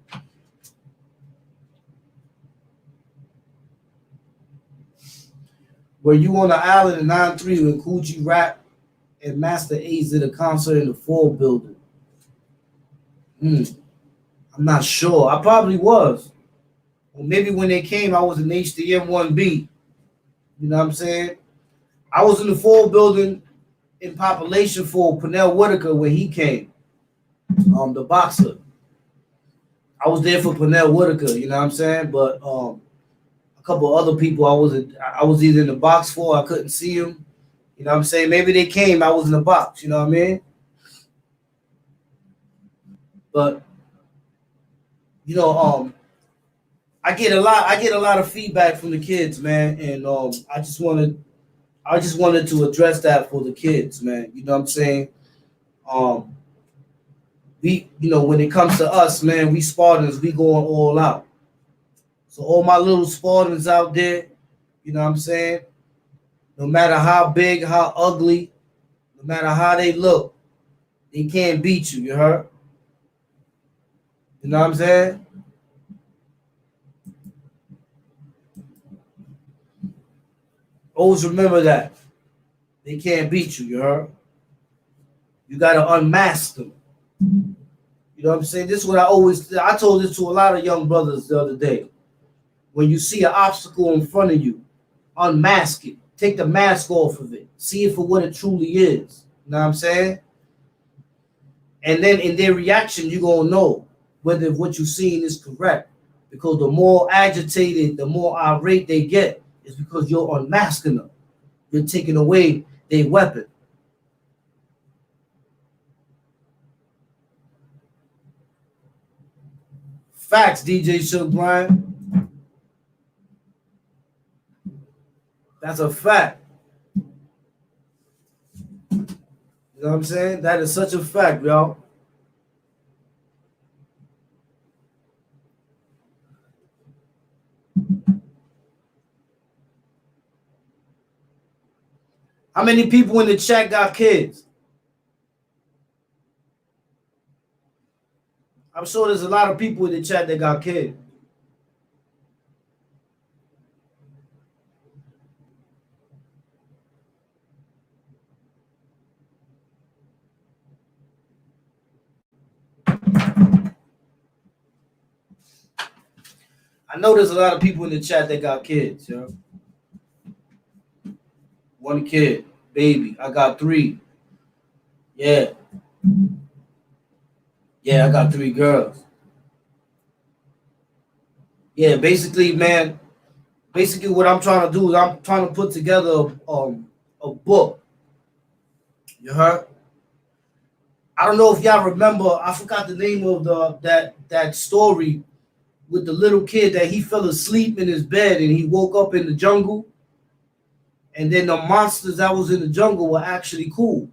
Were you on the island in 9-3 when Coogee Rap and Master Ace did a concert in the 4 building? I'm not sure. I probably was. Or maybe when they came, I was in HDM 1B. You know what I'm saying? I was in the 4 building in population for Pernell Whitaker when he came, the boxer. I was there for Pernell Whitaker, you know what I'm saying? But a couple other people I was either in the box for, I couldn't see them. You know what I'm saying? Maybe they came, I was in the box, you know what I mean? But you know, I get a lot of feedback from the kids, man, and I just wanted to address that for the kids, man. You know what I'm saying? We, you know, when it comes to us, man, we Spartans, we going all out. So all my little Spartans out there, you know what I'm saying? No matter how big, how ugly, no matter how they look, they can't beat you, you heard? You know what I'm saying? Always remember that. They can't beat you, you heard? You gotta unmask them. You know what I'm saying? This is what I told this to a lot of young brothers the other day. When you see an obstacle in front of you, unmask it. Take the mask off of it. See it for what it truly is. You know what I'm saying? And then in their reaction, you're going to know whether what you're seeing is correct. Because the more agitated, the more irate they get, is because you're unmasking them. You're taking away their weapon. Facts, DJ Shook Brian. That's a fact. You know what I'm saying? That is such a fact, y'all. How many people in the chat got kids? I'm sure there's a lot of people in the chat that got kids. I know there's a lot of people in the chat that got kids, yo. One kid, baby. I got 3. Yeah. Yeah, I got 3 girls. Yeah, basically, man. Basically, what I'm trying to do is I'm trying to put together a book. You heard? I don't know if y'all remember. I forgot the name of that story with the little kid that he fell asleep in his bed and he woke up in the jungle, and then the monsters that was in the jungle were actually cool.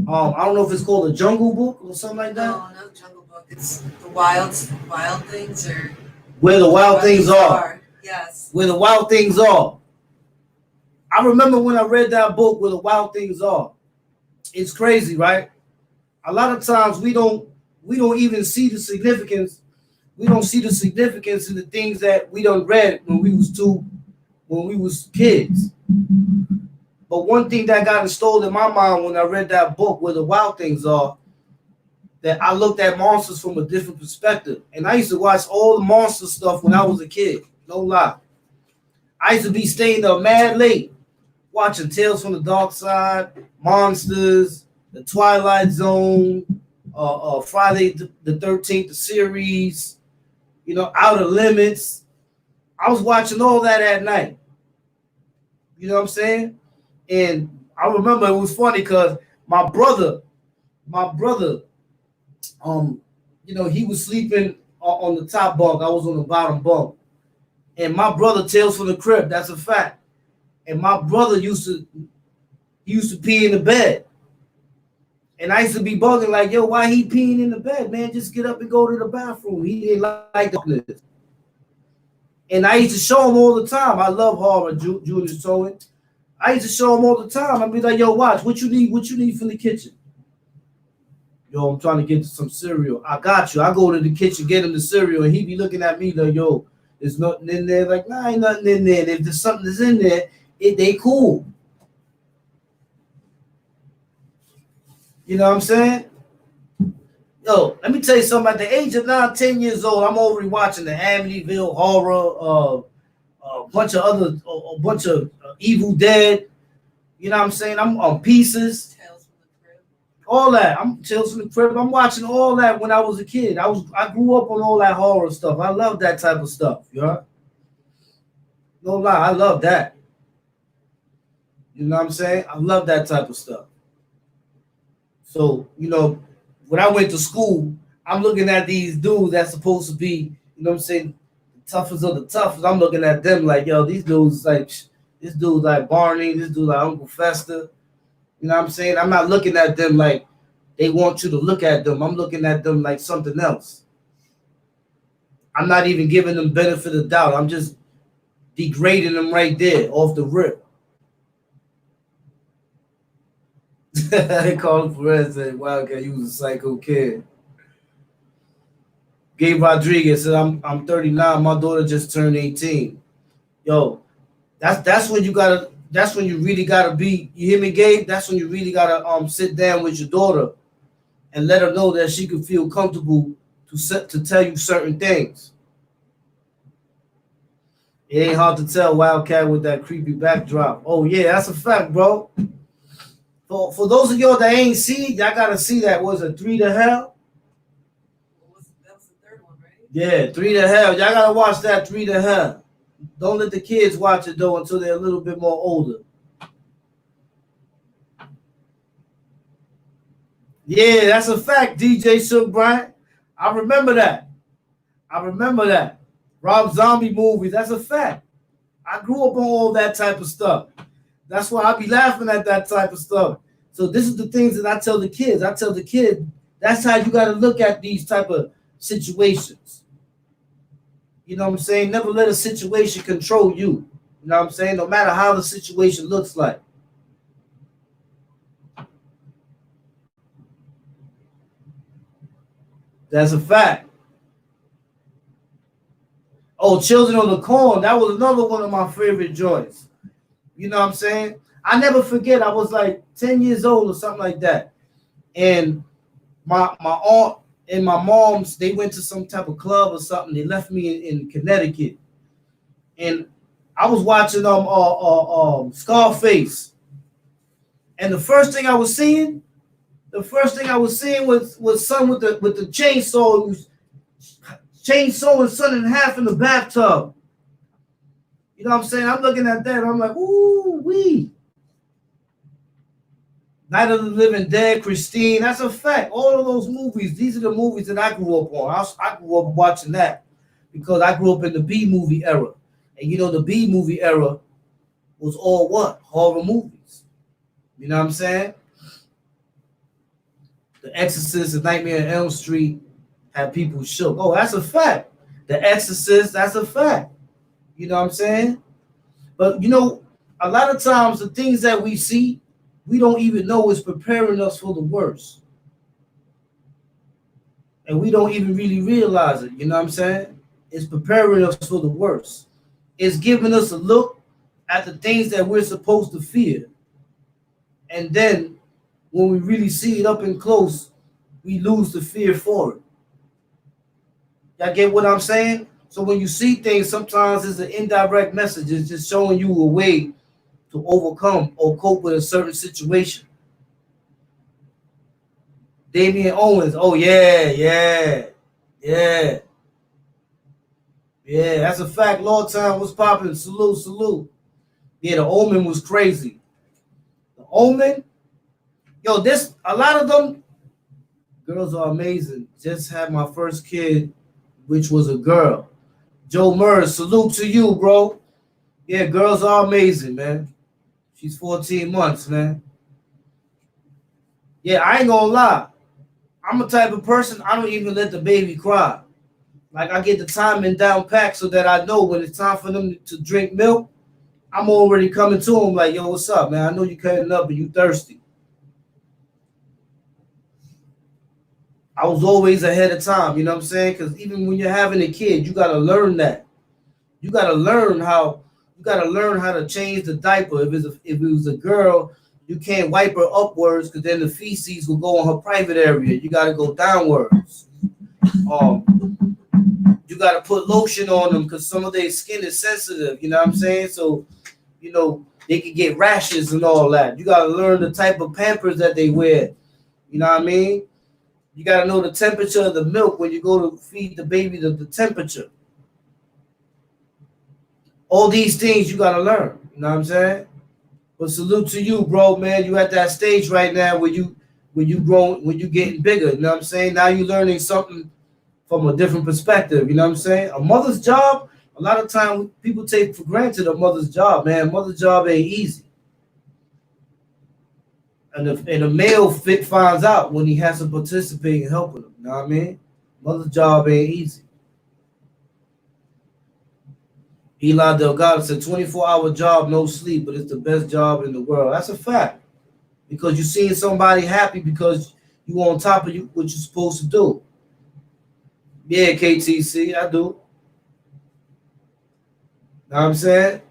I don't know if it's called a Jungle Book or something like that. No, no Jungle Book. It's the wild things, or Where the wild things are. Yes. Where the wild things are. I remember when I read that book, Where the Wild Things Are. It's crazy, right? A lot of times we don't even see the significance. We don't see the significance in the things that we done read when we was kids. But one thing that got installed in my mind when I read that book, Where the Wild Things Are, that I looked at monsters from a different perspective. And I used to watch all the monster stuff when I was a kid. No lie. I used to be staying up mad late, watching Tales from the Dark Side, Monsters, The Twilight Zone, Friday the 13th, the series, Outer Limits. I was watching all that at night. You know what I'm saying? And I remember it was funny because my brother, he was sleeping on the top bunk. I was on the bottom bunk. And my brother Tales from the Crypt, that's a fact. And my brother used to pee in the bed. And I used to be bugging like, yo, why he peeing in the bed, man? Just get up and go to the bathroom. He didn't like this. And I used to show him all the time. I love horror, Julius Towing. I used to show him all the time. I'd be like, yo, watch, what you need from the kitchen? Yo, I'm trying to get some cereal. I got you. I go to the kitchen, get him the cereal, and he be looking at me like, yo, there's nothing in there. Like, nah, ain't nothing in there. And if there's something that's in there, they cool. You know what I'm saying? Yo, let me tell you something. At the age of 9, 10 years old, I'm already watching the Amityville Horror, a bunch of Evil Dead. You know what I'm saying? I'm on Pieces. Tales from the Crypt. All that. I'm Tales from the Crypt. I'm watching all that when I was a kid. I grew up on all that horror stuff. I love that type of stuff. You know? No lie, I love that. You know what I'm saying? I love that type of stuff. So, when I went to school, I'm looking at these dudes that's supposed to be, you know what I'm saying, the toughest of the toughest. I'm looking at them like, yo, these dudes like, this dude like Barney, this dude like Uncle Fester. You know what I'm saying? I'm not looking at them like they want you to look at them. I'm looking at them like something else. I'm not even giving them benefit of doubt. I'm just degrading them right there off the rip. They called him for and said, Wildcat, you was a psycho kid. Gabe Rodriguez said, I'm 39. My daughter just turned 18. Yo, that's when you really gotta be, you hear me, Gabe? That's when you really gotta sit down with your daughter and let her know that she can feel comfortable to tell you certain things. It ain't hard to tell Wildcat with that creepy backdrop. Oh yeah, that's a fact, bro. For those of y'all that ain't see, y'all gotta see that. Was it 3 to Hell? That was the third one, right? Yeah, 3 to Hell. Y'all gotta watch that 3 to Hell. Don't let the kids watch it though until they're a little bit more older. Yeah, that's a fact, DJ Silk Bryant. I remember that. Rob Zombie movies, that's a fact. I grew up on all that type of stuff. That's why I be laughing at that type of stuff. So this is the things that I tell the kids. I tell the kid, that's how you got to look at these type of situations. You know what I'm saying? Never let a situation control you. You know what I'm saying? No matter how the situation looks like. That's a fact. Oh, Children of the Corn. That was another one of my favorite joints. You know what I'm saying? I never forget. I was like 10 years old or something like that. And my aunt and my mom's, they went to some type of club or something. They left me in Connecticut. And I was watching Scarface. And the first thing I was seeing was son with the chainsaw who's Chainsaw his son in half in the bathtub. You know what I'm saying? I'm looking at that. I'm like, ooh, wee. Night of the Living Dead, Christine. That's a fact. All of those movies, these are the movies that I grew up on. I grew up watching that because I grew up in the B movie era. And you know, the B movie era was all what? Horror movies. You know what I'm saying? The Exorcist and Nightmare on Elm Street had people shook. Oh, that's a fact. The Exorcist, that's a fact. You know what I'm saying? But you know, a lot of times the things that we see, we don't even know is preparing us for the worst. And we don't even really realize it. You know what I'm saying? It's preparing us for the worst. It's giving us a look at the things that we're supposed to fear. And then when we really see it up and close, we lose the fear for it. Y'all get what I'm saying? So when you see things, sometimes it's an indirect message. It's just showing you a way to overcome or cope with a certain situation. Damian Owens, oh yeah. That's a fact. Long time was popping. Salute. Yeah, the Omen was crazy. The Omen, yo, this a lot of them girls are amazing. Just had my first kid, which was a girl. Joe Murray, salute to you, bro. Yeah, girls are amazing, man. She's 14 months, man. Yeah, I ain't gonna lie. I'm a type of person, I don't even let the baby cry. Like, I get the timing down packed so that I know when it's time for them to drink milk, I'm already coming to them like, yo, what's up, man? I know you cutting up and you thirsty. I was always ahead of time, you know what I'm saying? Because even when you're having a kid, you got to learn that. You got to learn how to change the diaper. If it was a girl, you can't wipe her upwards because then the feces will go on her private area. You got to go downwards. You got to put lotion on them because some of their skin is sensitive. You know what I'm saying? So, you know, they can get rashes and all that. You got to learn the type of Pampers that they wear. You know what I mean? You got to know the temperature of the milk when you go to feed the baby, the temperature. All these things you got to learn. You know what I'm saying? But salute to you, bro, man. You at that stage right now where you getting bigger. You know what I'm saying? Now you're learning something from a different perspective. You know what I'm saying? A mother's job, a lot of time people take for granted a mother's job, man. Mother's job ain't easy. And a male finds out when he has to participate in helping them. You know what I mean? Mother's job ain't easy. Eli Delgado said 24-hour job, no sleep, but it's the best job in the world. That's a fact. Because you're seeing somebody happy because you on top of what you're supposed to do. Yeah, KTC, I do. Know what I'm saying?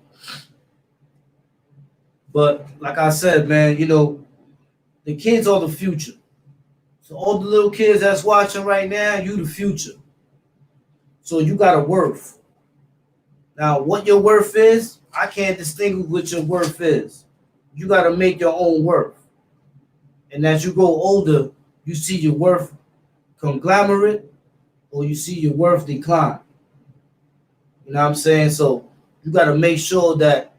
But like I said, man, you know, the kids are the future. So all the little kids that's watching right now, you the future. So you got a worth. Now, what your worth is, I can't distinguish what your worth is. You got to make your own worth. And as you grow older, you see your worth conglomerate or you see your worth decline. You know what I'm saying? So you got to make sure that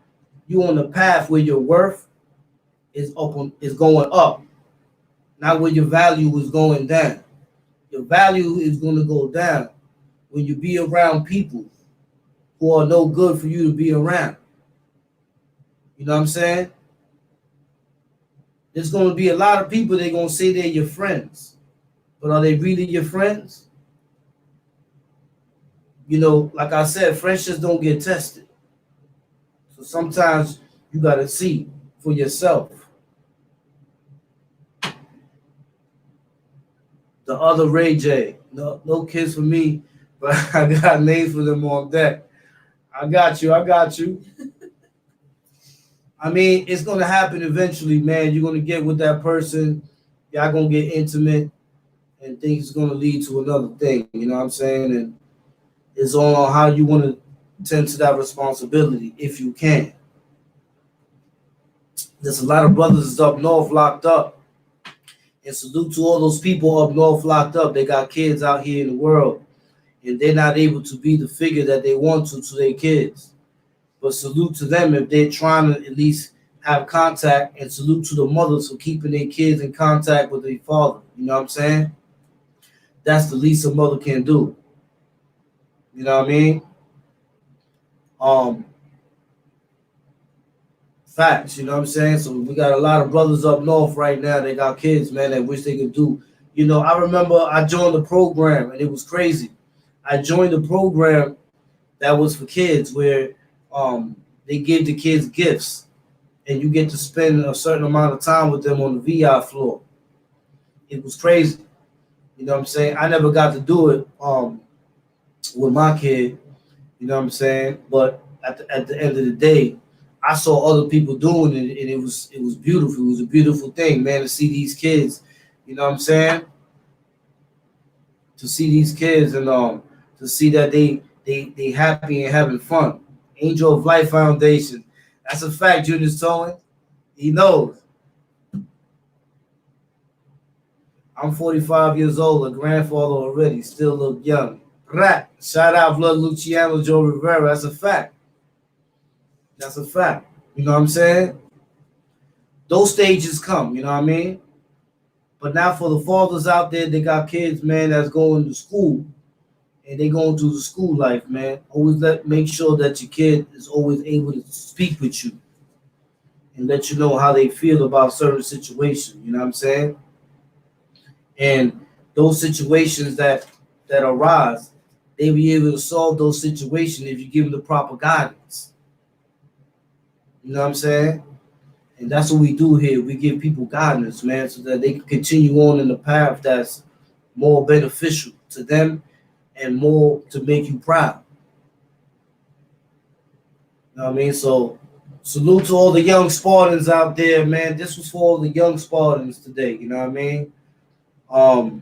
you're on the path where your worth is going up, not where your value is going down. Your value is going to go down when you be around people who are no good for you to be around. You know what I'm saying? There's going to be a lot of people that are going to say they're your friends. But are they really your friends? You know, like I said, friendships don't get tested. So sometimes you got to see for yourself. The other Ray J. No kids for me, but I got names for them on deck. I got you. I mean, it's going to happen eventually, man. You're going to get with that person. Y'all going to get intimate. And things are going to lead to another thing. You know what I'm saying? And it's all on how you want to tend to that responsibility, if you can. There's a lot of brothers up north locked up. And salute to all those people up north locked up. They got kids out here in the world. and they're not able to be the figure that they want to their kids. But salute to them if they're trying to at least have contact, and salute to the mothers for keeping their kids in contact with their father. You know what I'm saying? That's the least a mother can do. You know what I mean? Um, Facts, you know what I'm saying? So we got a lot of brothers up north right now. They got kids, man, that wish they could do. You know, I remember I joined the program and it was crazy. I joined the program that was for kids where they give the kids gifts and you get to spend a certain amount of time with them on the VI floor. It was crazy. You know what I'm saying? I never got to do it with my kid, you know what I'm saying? But at the end of the day, I saw other people doing it, and it was beautiful. It was a beautiful thing, man, to see these kids. You know what I'm saying? To see these kids and to see that they happy and having fun. Angel of Life Foundation. That's a fact, Junior Towing. He knows. I'm 45 years old, a grandfather already, still look young. Right. Shout out Blood Luciano Joe Rivera. That's a fact. That's a fact. You know what I'm saying? Those stages come, you know what I mean? But now for the fathers out there, they got kids, man, that's going to school. And they going through the school life, man. Always make sure that your kid is always able to speak with you and let you know how they feel about certain situations. You know what I'm saying? And those situations that arise, they be able to solve those situations if you give them the proper guidance. You know what I'm saying? And that's what we do here. We give people guidance, man, so that they can continue on in the path that's more beneficial to them and more to make you proud. You know what I mean? So salute to all the young Spartans out there, man. This was for all the young Spartans today, you know what I mean?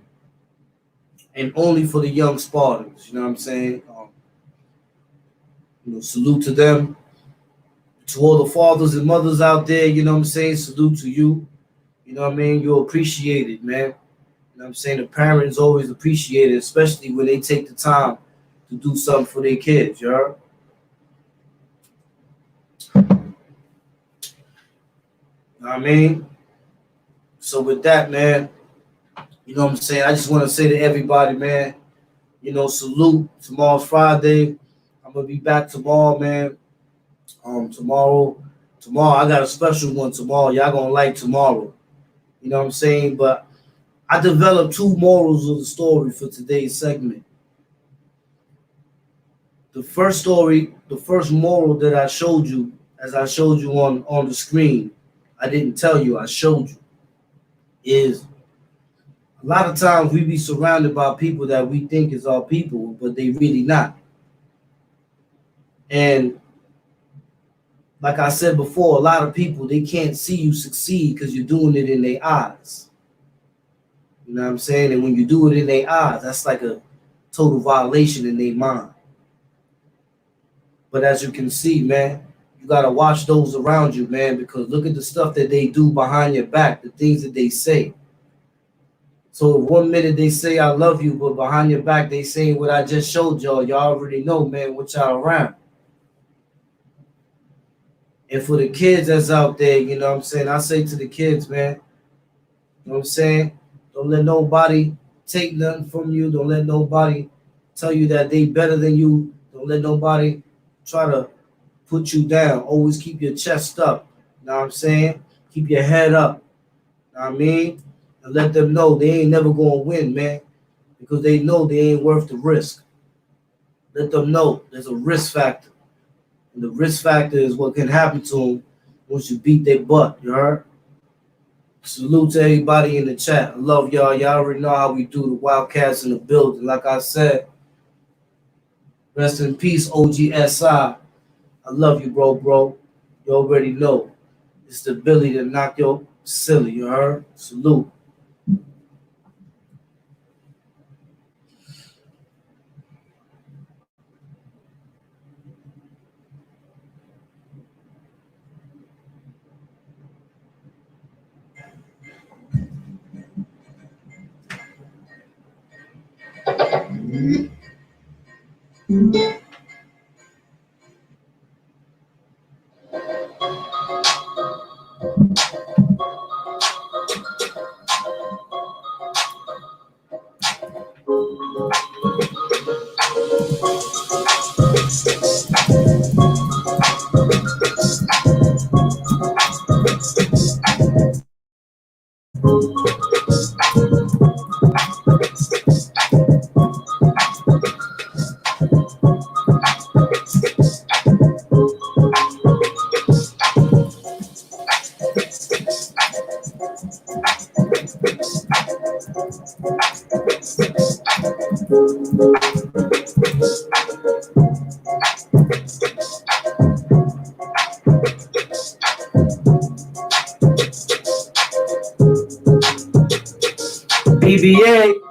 And only for the young Spartans, you know what I'm saying? Salute to them. To all the fathers and mothers out there, you know what I'm saying? Salute to you. You know what I mean? You're appreciated, man. You know what I'm saying? The parents always appreciate it, especially when they take the time to do something for their kids, you heard? You know what I mean? So with that, man, you know what I'm saying? I just want to say to everybody, man, salute. Tomorrow's Friday. I'm gonna be back tomorrow, man. Tomorrow I got a special one tomorrow. Y'all gonna like tomorrow. You know what I'm saying? But I developed two morals of the story for today's segment. The first story, the first moral that I showed you, as I showed you on the screen, I didn't tell you, I showed you, is a lot of times we be surrounded by people that we think is our people, but they really not. And like I said before, a lot of people, they can't see you succeed because you're doing it in their eyes. You know what I'm saying? And when you do it in their eyes, that's like a total violation in their mind. But as you can see, man, you got to watch those around you, man, because look at the stuff that they do behind your back, the things that they say. So if 1 minute they say I love you, but behind your back they saying what I just showed y'all, y'all already know, man, what y'all around. And for the kids that's out there, you know what I'm saying, I say to the kids, man, you know what I'm saying, don't let nobody take nothing from you. Don't let nobody tell you that they better than you. Don't let nobody try to put you down. Always keep your chest up. You know what I'm saying? Keep your head up. You know what I mean? And let them know they ain't never going to win, man, because they know they ain't worth the risk. Let them know there's a risk factor. And the risk factor is what can happen to them once you beat their butt. You heard? Salute to everybody in the chat. I love y'all. Y'all already know how we do the Wildcats in the building. Like I said, rest in peace, OGSI. I love you, bro. You already know. It's the ability to knock your silly, you heard? Salute. PBA.